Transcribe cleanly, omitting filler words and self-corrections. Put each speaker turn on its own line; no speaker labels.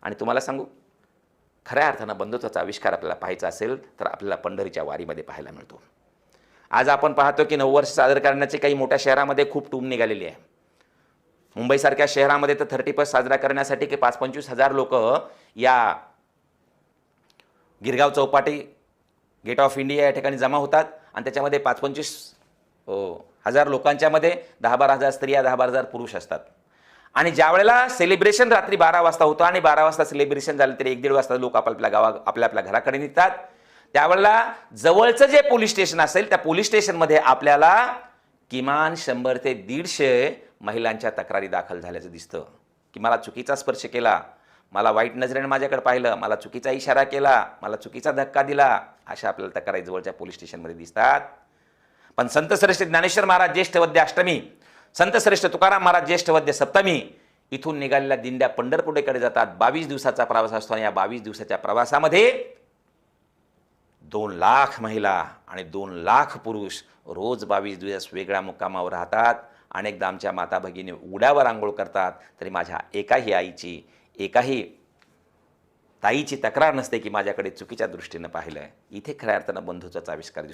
आणि तुम्हाला सांगू, खऱ्या अर्थानं बंधुत्वाचा आविष्कार आपल्याला पाहायचा असेल तर आपल्याला पंढरीच्या वारीमध्ये पाहायला मिळतो. आज आपण पाहतो की नववर्ष साजरे करण्याचे काही मोठ्या शहरामध्ये खूप टूम निघालेली आहे. मुंबईसारख्या शहरामध्ये तर 31 साजरा करण्यासाठी की 5-25 हजार लोक या Girgaon Chowpatty, gate of India या ठिकाणी जमा होतात आणि त्याच्यामध्ये 5-25 हजार लोकांच्या मध्ये 10-12 हजार स्त्रिया, 10-12 हजार पुरुष असतात. आणि ज्या वेळेला सेलिब्रेशन रात्री 12 वाजता होतं आणि 12 वाजता सेलिब्रेशन झालं तरी 1-1.5 वाजता लोक आपल्या घराकडे निघतात, त्यावेळेला जवळचं जे पोलीस स्टेशन असेल त्या पोलीस स्टेशनमध्ये आपल्याला किमान 100 ते 150 महिलांच्या तक्रारी दाखल झाल्याचं दिसतं की मला चुकीचा स्पर्श केला, मला वाईट नजरेने माझ्याकडे पाहिलं, मला चुकीचा इशारा केला, मला चुकीचा धक्का दिला, अशा आपल्याला तक्रारी जवळच्या पोलीस स्टेशनमध्ये दिसतात. पण संत श्रेष्ठ ज्ञानेश्वर महाराज ज्येष्ठ वद्य अष्टमी, संत श्रेष्ठ तुकाराम महाराज ज्येष्ठ वद्य सप्तमी, इथून निघालेल्या दिंड्या पंढरपूरकडे जातात. 22 दिवसाचा प्रवास असतो आणि या 22 दिवसाच्या प्रवासामध्ये 2 लाख महिला आणि 2 लाख पुरुष रोज 22 दिवस वेगळ्या मुक्कामावर राहतात. अनेकदा आमच्या माता भगिनी उघड्यावर आंघोळ करतात तरी माझ्या एकाही आईची, एकाही ताईची तक्रार नसते की माझ्याकडे चुकीच्या दृष्टीनं पाहिलं आहे. इथे खऱ्या अर्थानं बंधुत्वाचा आविष्कार दिसतो.